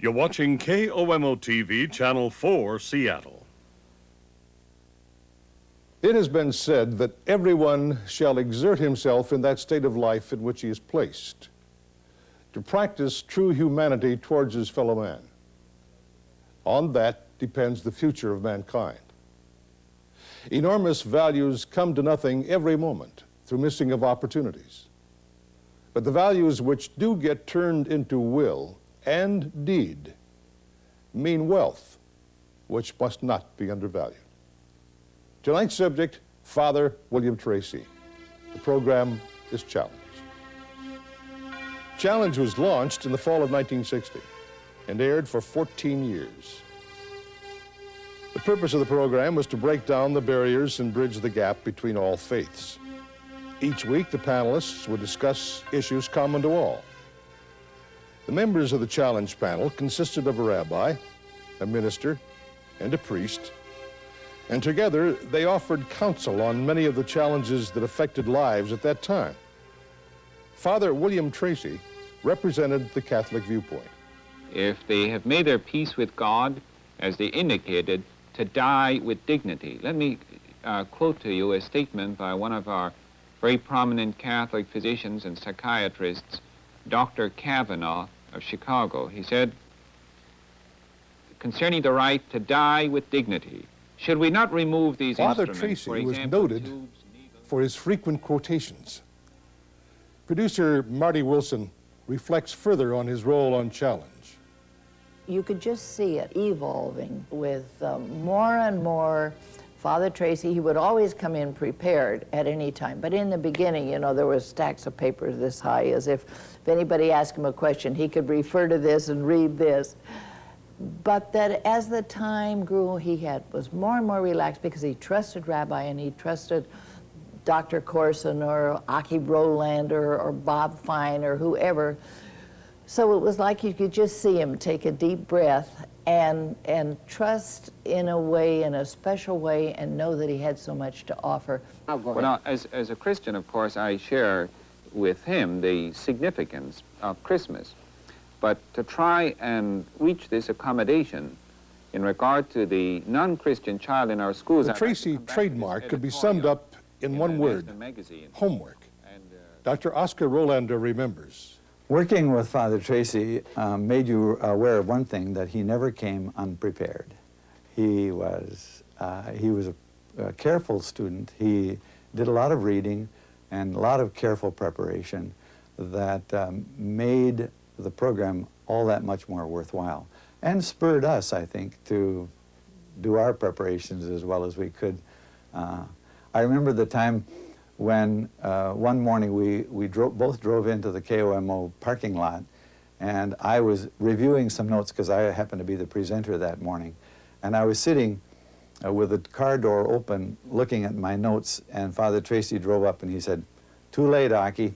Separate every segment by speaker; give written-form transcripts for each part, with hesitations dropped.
Speaker 1: You're watching KOMO-TV, Channel 4, Seattle.
Speaker 2: It has been said that everyone shall exert himself in that state of life in which he is placed, to practice true humanity towards his fellow man. On that depends the future of mankind. Enormous values come to nothing every moment through missing of opportunities. But the values which do get turned into will and deed mean wealth, which must not be undervalued. Tonight's subject, Father William Treacy. The program is Challenge. Challenge was launched in the fall of 1960 and aired for 14 years. The purpose of the program was to break down the barriers and bridge the gap between all faiths. Each week, the panelists would discuss issues common to all. The members of the Challenge panel consisted of a rabbi, a minister, and a priest, and together they offered counsel on many of the challenges that affected lives at that time. Father William Treacy represented the Catholic viewpoint.
Speaker 3: If they have made their peace with God, as they indicated, to die with dignity. Let me quote to you a statement by one of our very prominent Catholic physicians and psychiatrists, Dr. Kavanaugh of Chicago. He said, concerning the right to die with dignity, should we not remove these
Speaker 2: Father
Speaker 3: instruments,
Speaker 2: Treacy
Speaker 3: for
Speaker 2: was
Speaker 3: example,
Speaker 2: noted
Speaker 3: tubes,
Speaker 2: for his frequent quotations. Producer Marty Wilson reflects further on his role on Challenge.
Speaker 4: You could just see it evolving with more and more. Father Treacy, he would always come in prepared at any time. But in the beginning, you know, there were stacks of papers this high, as if anybody asked him a question, he could refer to this and read this. But that as the time grew, he was more and more relaxed because he trusted Rabbi and he trusted Dr. Corson or Aki Rolander or Bob Fine or whoever. So it was like you could just see him take a deep breath and trust in a way, in a special way, and know that he had so much to offer.
Speaker 3: Well, now, as a Christian, of course, I share with him the significance of Christmas. But to try and reach this accommodation in regard to the non-Christian child in our schools...
Speaker 2: The Treacy trademark could be summed up in one word, homework. Dr. Oscar Rolander remembers.
Speaker 5: Working with Father Treacy made you aware of one thing, that he never came unprepared. He was a careful student. He did a lot of reading and a lot of careful preparation that made the program all that much more worthwhile and spurred us, I think, to do our preparations as well as we could. I remember the time when one morning we both drove into the KOMO parking lot, and I was reviewing some notes because I happened to be the presenter that morning. And I was sitting with the car door open looking at my notes, and Father Treacy drove up and he said, "Too late, Aki."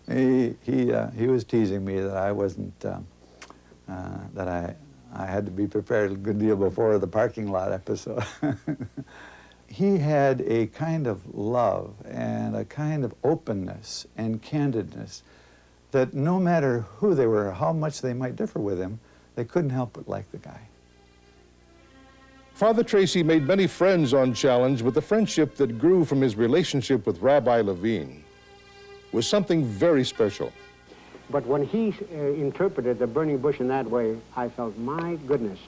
Speaker 5: He was teasing me that I wasn't, that I had to be prepared a good deal before the parking lot episode. He had a kind of love and a kind of openness and candidness that no matter who they were, how much they might differ with him, they couldn't help but like the guy.
Speaker 2: Father Treacy made many friends on Challenge, but the friendship that grew from his relationship with Rabbi Levine was something very special.
Speaker 6: But when he interpreted the burning bush in that way, I felt, my goodness,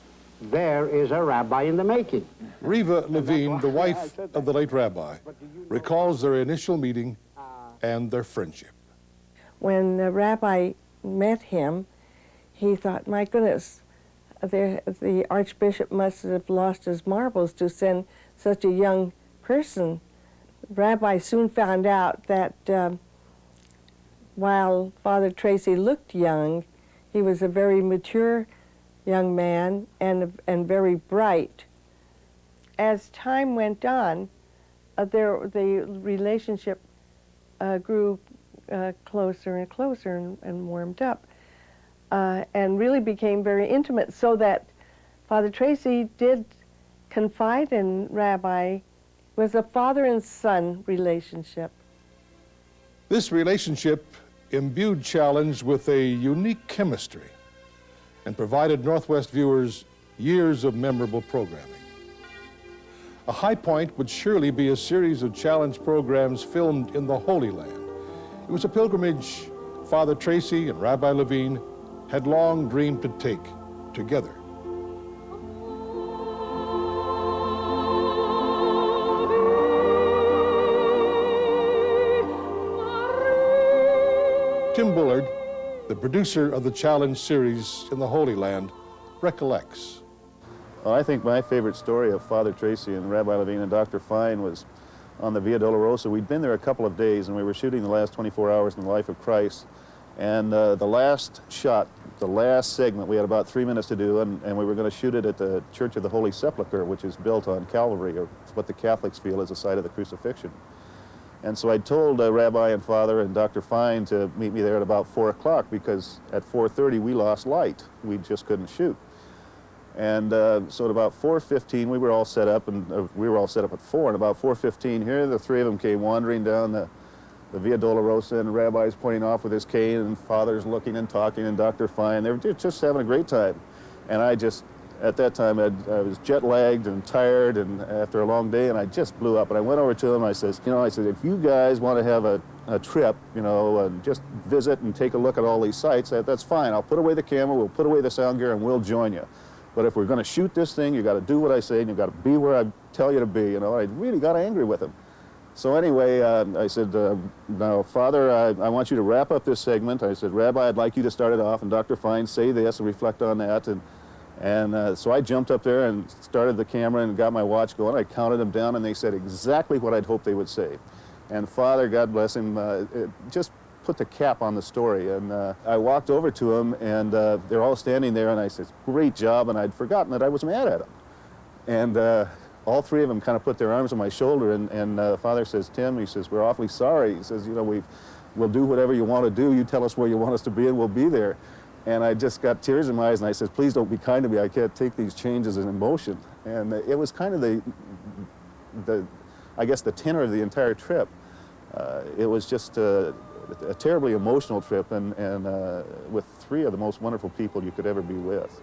Speaker 6: there is a rabbi in the making.
Speaker 2: Reva Levine, the wife of the late rabbi, recalls their initial meeting and their friendship.
Speaker 7: When the rabbi met him, he thought, my goodness, the archbishop must have lost his marbles to send such a young person. Rabbi soon found out that while Father Treacy looked young, he was a very mature young man and very bright. As time went on, the relationship grew closer and closer and warmed up and really became very intimate, so that Father Treacy did confide in Rabbi. It was a father and son relationship.
Speaker 2: This relationship imbued Challenge with a unique chemistry. and provided Northwest viewers years of memorable programming. A high point would surely be a series of challenge programs filmed in the Holy Land. It was a pilgrimage Father Treacy and Rabbi Levine had long dreamed to take together. Tim Bullard, the producer of the Challenge series in the Holy Land, recollects.
Speaker 8: Well, I think my favorite story of Father Treacy and Rabbi Levine and Dr. Fine was on the Via Dolorosa. We'd been there a couple of days, and we were shooting the last 24 hours in the life of Christ. And the last shot, the last segment, we had about 3 minutes to do, and we were going to shoot it at the Church of the Holy Sepulchre, which is built on Calvary, or what the Catholics feel is the site of the crucifixion. And so I told Rabbi and Father and Dr. Fine to meet me there at about 4 o'clock, because at 4:30 we lost light. We just couldn't shoot. And so at about 4:15 we were all set up, and we were all set up at 4, and about 4:15 here the three of them came wandering down the Via Dolorosa, and the Rabbi's pointing off with his cane, and Father's looking and talking, and Dr. Fine. They were just having a great time. And I just, at that time, I was jet-lagged and tired, and after a long day, and I just blew up. And I went over to them, I said, if you guys want to have a trip, and just visit and take a look at all these sites, that's fine. I'll put away the camera, we'll put away the sound gear, and we'll join you. But if we're going to shoot this thing, you got to do what I say, and you got to be where I tell you to be. I really got angry with him. So anyway, I said, now, Father, I want you to wrap up this segment. I said, Rabbi, I'd like you to start it off, and Dr. Fine, say this and reflect on that. And so I jumped up there and started the camera and got my watch going. I counted them down, and they said exactly what I'd hoped they would say. And Father, God bless him, just put the cap on the story. And I walked over to him, and they're all standing there, and I said, great job, and I'd forgotten that I was mad at him. And all three of them kind of put their arms on my shoulder, and Father says, Tim, he says, we're awfully sorry. He says, we'll do whatever you want to do. You tell us where you want us to be, and we'll be there. And I just got tears in my eyes, and I said, please don't be kind to me. I can't take these changes in emotion. And it was kind of I guess, the tenor of the entire trip. It was just a terribly emotional trip, and with three of the most wonderful people you could ever be with.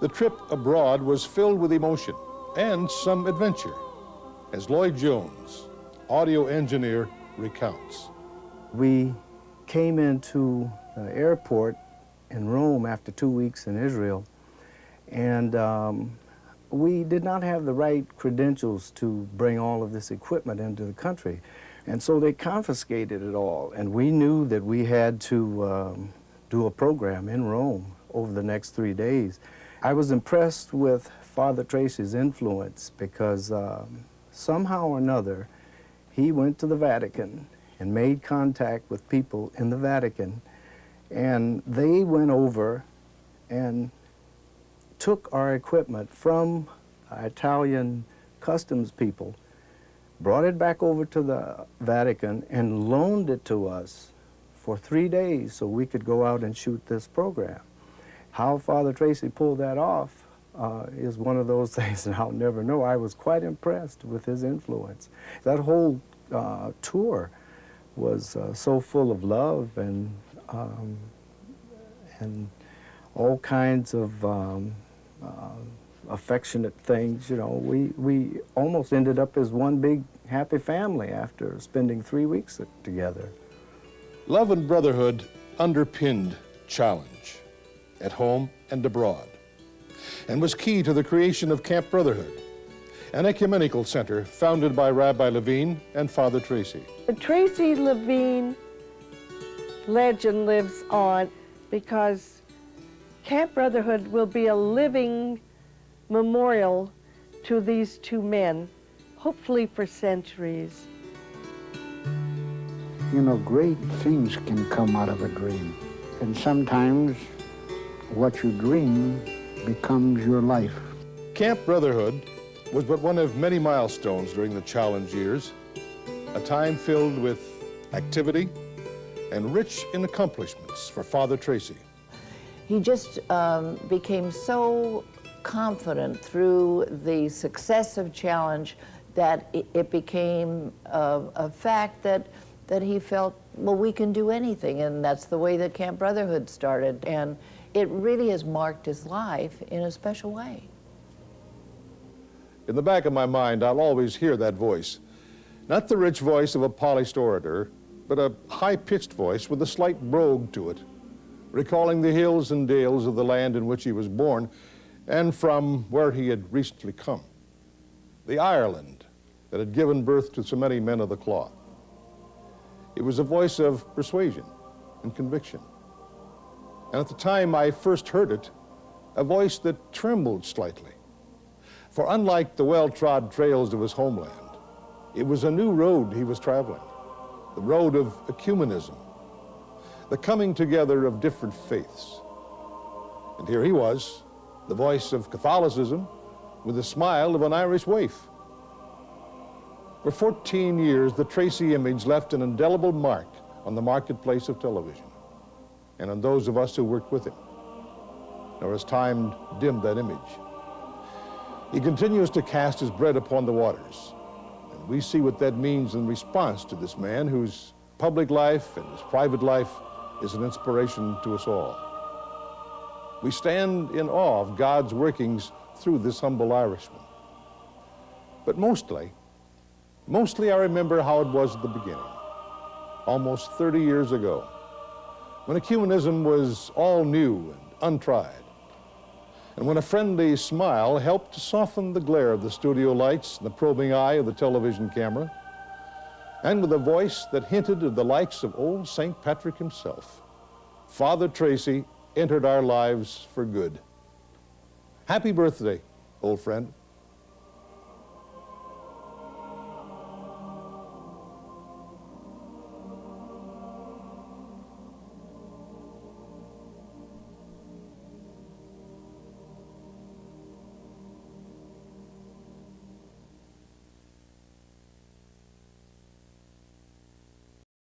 Speaker 2: The trip abroad was filled with emotion and some adventure, as Lloyd Jones, audio engineer, recounts.
Speaker 9: We came into the airport in Rome after 2 weeks in Israel, and we did not have the right credentials to bring all of this equipment into the country. And so they confiscated it all, and we knew that we had to do a program in Rome over the next 3 days. I was impressed with Father Treacy's influence because somehow or another he went to the Vatican and made contact with people in the Vatican, and they went over and took our equipment from Italian customs people, brought it back over to the Vatican, and loaned it to us for 3 days so we could go out and shoot this program. How Father Treacy pulled that off is one of those things that I'll never know. I was quite impressed with his influence. That whole tour was so full of love and all kinds of affectionate things. We almost ended up as one big happy family after spending 3 weeks together.
Speaker 2: Love and brotherhood underpinned Challenge, at home and abroad, and was key to the creation of Camp Brotherhood, an ecumenical center founded by Rabbi Levine and Father Treacy.
Speaker 7: The Treacy Levine legend lives on because Camp Brotherhood will be a living memorial to these two men, hopefully for centuries.
Speaker 6: Great things can come out of a dream. And sometimes what you dream becomes your life.
Speaker 2: Camp Brotherhood was but one of many milestones during the Challenge years, a time filled with activity and rich in accomplishments for Father Treacy.
Speaker 4: He just became so confident through the success of Challenge that it became a fact that he felt, well, we can do anything, and that's the way that Camp Brotherhood started. And it really has marked his life in a special way.
Speaker 2: In the back of my mind, I'll always hear that voice. Not the rich voice of a polished orator, but a high-pitched voice with a slight brogue to it, recalling the hills and dales of the land in which he was born and from where he had recently come. The Ireland that had given birth to so many men of the cloth. It was a voice of persuasion and conviction. And at the time I first heard it, a voice that trembled slightly. For unlike the well-trod trails of his homeland, it was a new road he was traveling, the road of ecumenism, the coming together of different faiths. And here he was, the voice of Catholicism, with the smile of an Irish waif. For 14 years, the Treacy image left an indelible mark on the marketplace of television and on those of us who worked with him, nor has time dimmed that image. He continues to cast his bread upon the waters, and we see what that means in response to this man whose public life and his private life is an inspiration to us all. We stand in awe of God's workings through this humble Irishman. But mostly I remember how it was at the beginning, almost 30 years ago, when ecumenism was all new and untried, and when a friendly smile helped to soften the glare of the studio lights and the probing eye of the television camera, and with a voice that hinted of the likes of old St. Patrick himself, Father Treacy entered our lives for good. Happy birthday, old friend.